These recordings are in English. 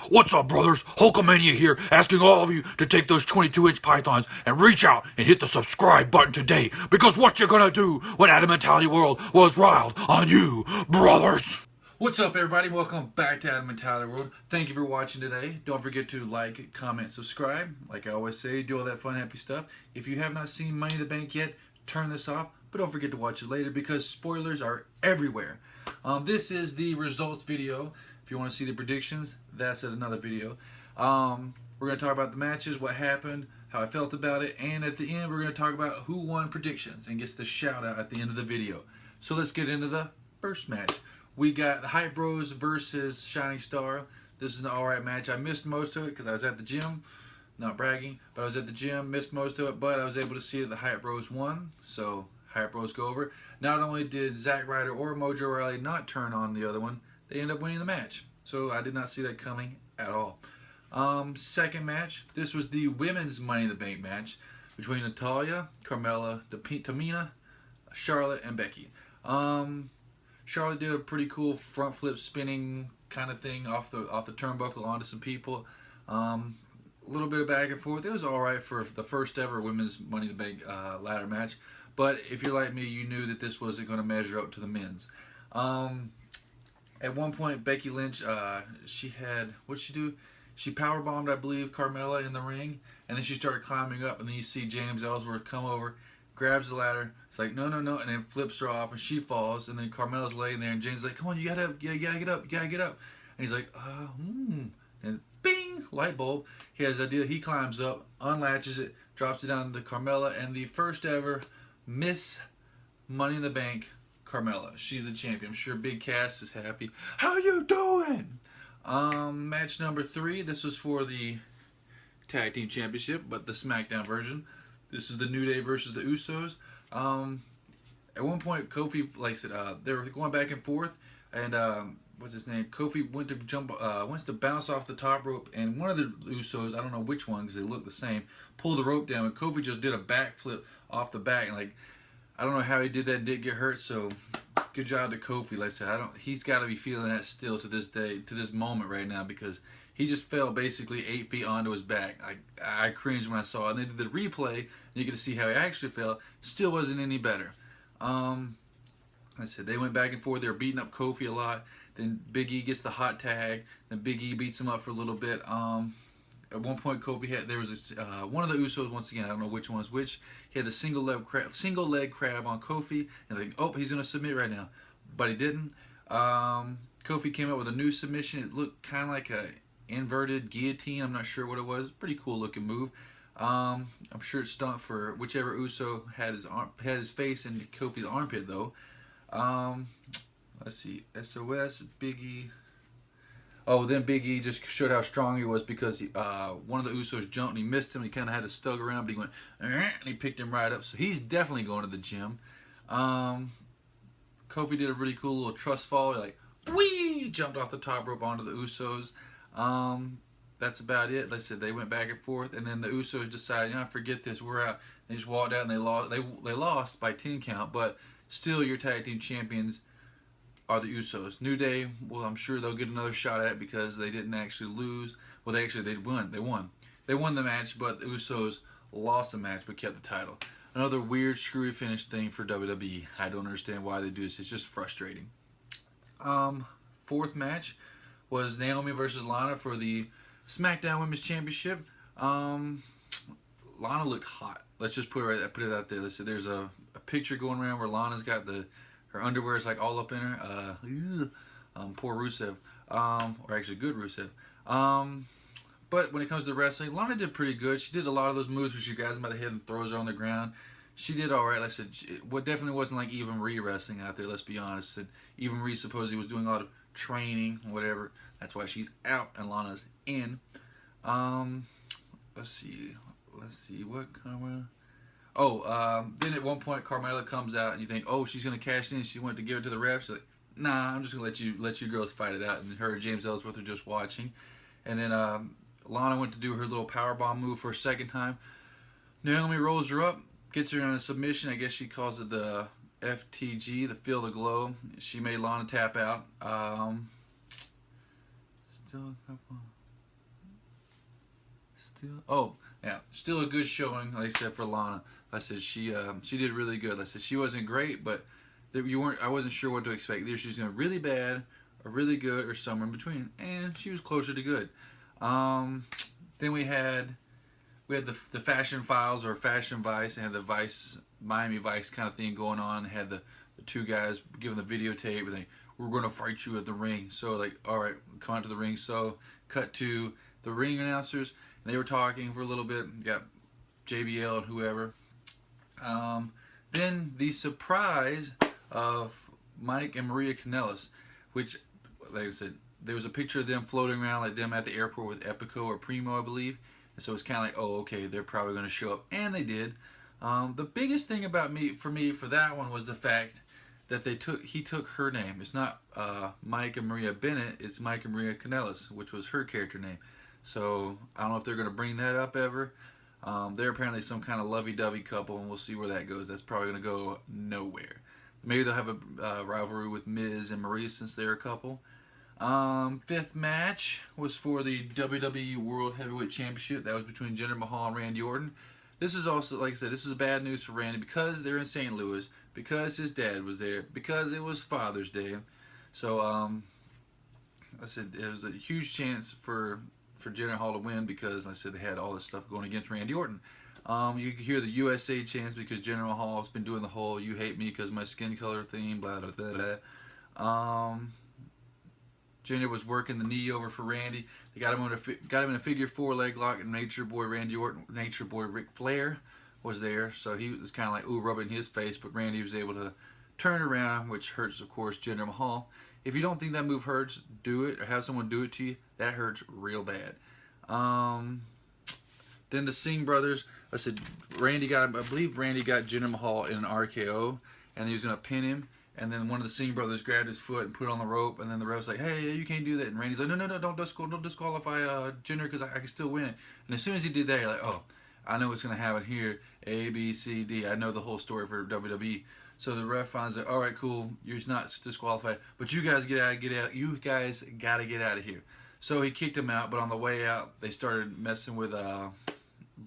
What's up, brothers? Hulkamania here, asking all of you to take those 22-inch pythons and reach out and hit the subscribe button today, because what you're gonna do when Adamantality World was riled on you, brothers. What's up, everybody? Welcome back to Adamantality World. Thank you for watching today. Don't forget to like, comment, subscribe. Like I always say, do all that fun, happy stuff. If you have not seen Money in the Bank yet, turn this off, but don't forget to watch it later because spoilers are everywhere. This is the results video. If you want to see the predictions, that's at another video. We're going to talk about the matches, what happened, how I felt about it, and at the end we're going to talk about who won predictions and gets the shout out at the end of the video. So let's get into the first match. We got Hype Bros versus Shining Star. This is an alright match. I missed most of it because I was at the gym. Not bragging, but I was at the gym, missed most of it, but I was able to see that the Hype Bros won. So Hype Bros go over. Not only did Zack Ryder or Mojo Rawley not turn on the other one, they end up winning the match. So I did not see that coming at all. Second match, this was the women's Money in the Bank match between Natalya, Carmella, Tamina, Charlotte, and Becky. Charlotte did a pretty cool front flip spinning kind of thing off the turnbuckle onto some people. A little bit of back and forth. It was all right for the first ever women's Money in the Bank ladder match. But if you're like me, you knew that this wasn't going to measure up to the men's. At one point, Becky Lynch, she had, what'd she do? She powerbombed, I believe, Carmella in the ring, and then she started climbing up, and then you see James Ellsworth come over, grabs the ladder, it's like, no, and then flips her off, and she falls, and then Carmella's laying there, and James is like, come on, you gotta get up, and he's like, and bing, light bulb, he has the idea, he climbs up, unlatches it, drops it down to Carmella, and the first ever Miss Money in the Bank Carmella. She's the champion. I'm sure Big Cass is happy. How you doing? Match number 3. This was for the Tag Team Championship, but the SmackDown version. This is the New Day versus the Usos. At one point, Kofi, like I said, they were going back and forth, and what's his name? Kofi went to bounce off the top rope, and one of the Usos, I don't know which one because they look the same, pulled the rope down, and Kofi just did a backflip off the back, and like, I don't know how he did that and didn't get hurt, so good job to Kofi. Like I said, he's got to be feeling that still to this day, to this moment right now, because he just fell basically 8 feet onto his back. I cringed when I saw it. And they did the replay, and you get to see how he actually fell. Still wasn't any better. Like I said, they went back and forth. They were beating up Kofi a lot. Then Big E gets the hot tag. Then Big E beats him up for a little bit. At one point, Kofi had one of the Usos, once again, I don't know which one is which. He had the single leg crab on Kofi, and like, oh, he's gonna submit right now, but he didn't. Kofi came up with a new submission. It looked kind of like a inverted guillotine. I'm not sure what it was. Pretty cool looking move. I'm sure it stunk for whichever Uso had his face in Kofi's armpit though. Let's see, SOS, Big E. Oh, then Big E just showed how strong he was because one of the Usos jumped and he missed him. He kind of had to stug around, but he went, and he picked him right up. So he's definitely going to the gym. Kofi did a really cool little trust fall. Like, whee! Jumped off the top rope onto the Usos. That's about it. Like I said, they went back and forth, and then the Usos decided, forget this, we're out. They just walked out and they lost. They lost by 10 count, but still your tag team champions are the Usos. New Day, well, I'm sure they'll get another shot at it because they didn't actually lose. Well, they won. They won the match, but the Usos lost the match but kept the title. Another weird, screwy finish thing for WWE. I don't understand why they do this. It's just frustrating. Fourth match was Naomi versus Lana for the SmackDown Women's Championship. Lana looked hot. Let's just put it out there. Listen, there's a picture going around where Lana's got her underwear is like all up in her. Poor Rusev. Or actually good Rusev. But when it comes to wrestling, Lana did pretty good. She did a lot of those moves where she grabs them by the head and throws her on the ground. She did all right. Like I said, what definitely wasn't like Eva Marie wrestling out there, let's be honest. And Eva Marie supposedly was doing a lot of training, whatever. That's why she's out and Lana's in. Let's see what camera. Then at one point Carmella comes out and you think, oh, she's gonna cash in. She went to give it to the ref. She's like, nah, I'm just gonna let you girls fight it out. And her and James Ellsworth are just watching. And then Lana went to do her little powerbomb move for a second time. Naomi rolls her up, gets her in a submission. I guess she calls it the FTG, the Feel the Glow. She made Lana tap out. Still a couple. still. Oh, yeah, still a good showing. Like I said, for Lana, I said she did really good. I said she wasn't great, but you weren't. I wasn't sure what to expect. Either she was going really bad, or really good, or somewhere in between, and she was closer to good. Then we had the Fashion Files or Fashion Vice. They had the Vice Miami Vice kind of thing going on. They had the two guys giving the videotape, and we're going to fight you at the ring. So like, all right, come out to the ring. So cut to the ring announcers, and they were talking for a little bit. You got JBL and whoever. Then the surprise of Mike and Maria Kanellis, which, like I said, there was a picture of them floating around, like them at the airport with Epico or Primo, I believe. And so it's kind of like, oh, okay, they're probably going to show up, and they did. The biggest thing about for that one was the fact that he took her name. It's not Mike and Maria Bennett. It's Mike and Maria Kanellis, which was her character name. So I don't know if they're going to bring that up ever. They're apparently some kind of lovey-dovey couple, and we'll see where that goes. That's probably going to go nowhere. Maybe they'll have a rivalry with Miz and Maurice since they're a couple. Fifth match was for the WWE World Heavyweight Championship. That was between Jinder Mahal and Randy Orton. This is also, like I said, this is bad news for Randy because they're in St. Louis, because his dad was there, because it was Father's Day. So, I said it was a huge chance for Jinder Mahal to win because, like I said, they had all this stuff going against Randy Orton. You can hear the USA chants because Jinder Mahal has been doing the whole "you hate me because my skin color" thing, blah blah blah blah. Jinder was working the knee over for Randy. They got him in a figure four leg lock, and Nature Boy Randy Orton, Nature Boy Ric Flair was there, so he was kind of like rubbing his face, but Randy was able to turn around, which hurts, of course, Jinder Mahal. If you don't think that move hurts, do it, or have someone do it to you. That hurts real bad. Then the Singh brothers. I said I believe Randy got Jinder Mahal in an RKO, and he was gonna pin him. And then one of the Singh brothers grabbed his foot and put it on the rope, and then the ref was like, "Hey, you can't do that." And Randy's like, "No, don't disqualify Jinder because I can still win it." And as soon as he did that, you're like, "Oh, I know what's gonna happen here. A, B, C, D. I know the whole story for WWE." So the ref finds it. All right, cool. You're not disqualified, but you guys get out. You guys gotta get out of here. So he kicked him out, but on the way out, they started messing with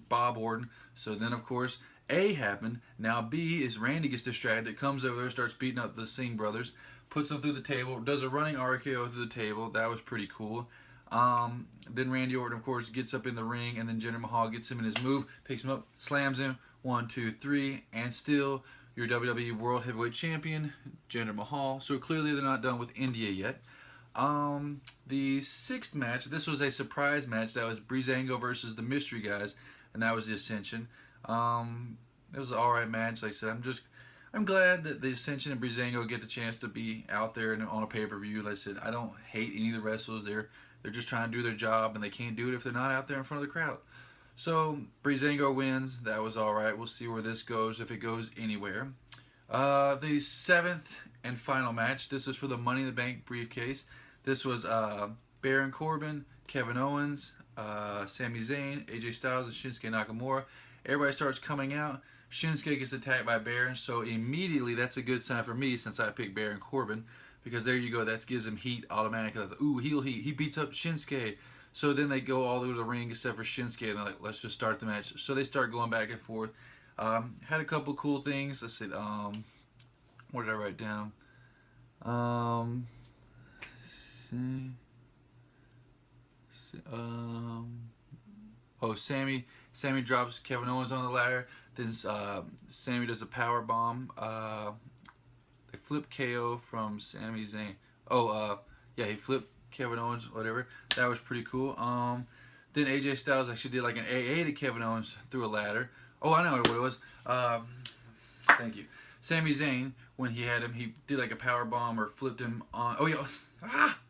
Bob Orton. So then, of course, A happened. Now B is Randy gets distracted, comes over there, starts beating up the Singh brothers, puts them through the table, does a running RKO through the table. That was pretty cool. Then Randy Orton, of course, gets up in the ring, and then Jinder Mahal gets him in his move, picks him up, slams him. 1, 2, 3, and still your WWE World Heavyweight Champion, Jinder Mahal. So clearly they're not done with India yet. The sixth match, this was a surprise match. That was Breezango versus the Mystery Guys, and that was the Ascension. It was an alright match. Like I said, I'm glad that the Ascension and Breezango get the chance to be out there and on a pay-per-view. Like I said, I don't hate any of the wrestlers. They're just trying to do their job, and they can't do it if they're not out there in front of the crowd. So Breezango wins. That was alright. We'll see where this goes, if it goes anywhere. The seventh and final match. This was for the Money in the Bank briefcase. This was Baron Corbin, Kevin Owens, Sami Zayn, AJ Styles, and Shinsuke Nakamura. Everybody starts coming out. Shinsuke gets attacked by Baron, so immediately that's a good sign for me since I picked Baron Corbin, because there you go, that gives him heat automatically. Like, ooh, heel heat. He beats up Shinsuke. So then they go all over the ring except for Shinsuke, and they're like, let's just start the match. So they start going back and forth. Had a couple cool things. Let's see. What did I write down? Sammy drops Kevin Owens on the ladder. Then Sammy does a power bomb. They flip KO from Sami Zayn. He flipped Kevin Owens, whatever. That was pretty cool. Then AJ Styles actually did like an AA to Kevin Owens through a ladder. Oh, I know what it was. Thank you. Sami Zayn, when he had him, he did like a power bomb or flipped him on. Oh yeah.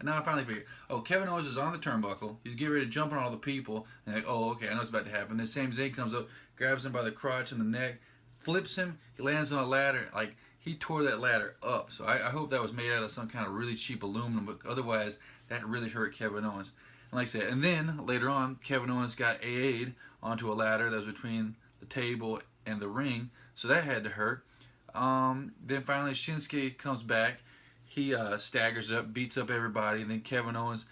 Now I finally figured. Oh, Kevin Owens is on the turnbuckle. He's getting ready to jump on all the people. And like, oh, okay, I know what's about to happen. Then Sami Zayn comes up, grabs him by the crotch and the neck, flips him. He lands on a ladder. Like, he tore that ladder up. So I hope that was made out of some kind of really cheap aluminum. But otherwise, that really hurt Kevin Owens. And like I said, and then later on, Kevin Owens got AA'd onto a ladder that was between the table and the ring. So that had to hurt. Then finally, Shinsuke comes back. He staggers up, beats up everybody, and then Kevin Owens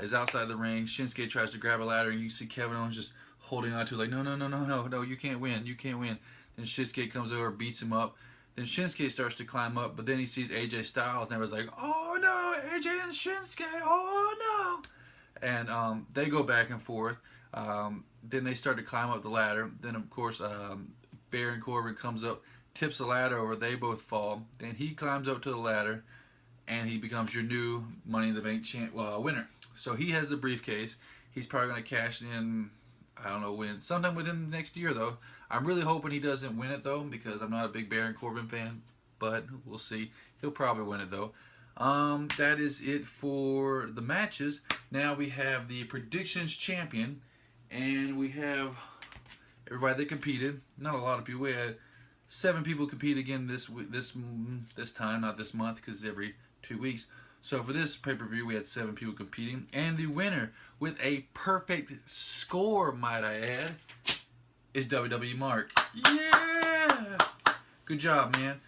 is outside the ring. Shinsuke tries to grab a ladder, and you see Kevin Owens just holding on to, like, no, no, no, no, no, no, you can't win, you can't win. Then Shinsuke comes over, beats him up. Then Shinsuke starts to climb up, but then he sees AJ Styles, and everyone's like, oh no, AJ and Shinsuke, oh no. And they go back and forth. Then they start to climb up the ladder. Then, of course, Baron Corbin comes up, tips the ladder over, they both fall. Then he climbs up to the ladder, and he becomes your new Money in the Bank winner. So he has the briefcase. He's probably going to cash it in, I don't know when, sometime within the next year, though. I'm really hoping he doesn't win it, though, because I'm not a big Baron Corbin fan, but we'll see. He'll probably win it, though. That is it for the matches. Now we have the predictions champion, and we have everybody that competed. Not a lot of people. We had 7 people compete again this time, not this month, because it's every 2 weeks. So for this pay-per-view, we had 7 people competing, and the winner with a perfect score, might I add, is WWE Mark. Yeah, good job, man.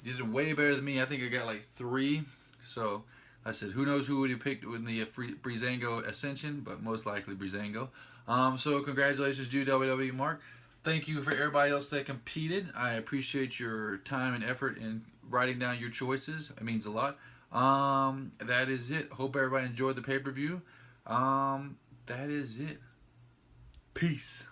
You did way better than me. I think I got like 3. So I said, who knows who would have picked in the Breezango Ascension, but most likely Breezango. So congratulations to WWE Mark. Thank you for everybody else that competed. I appreciate your time and effort in writing down your choices. It means a lot. That is it. Hope everybody enjoyed the pay-per-view. That is it. Peace.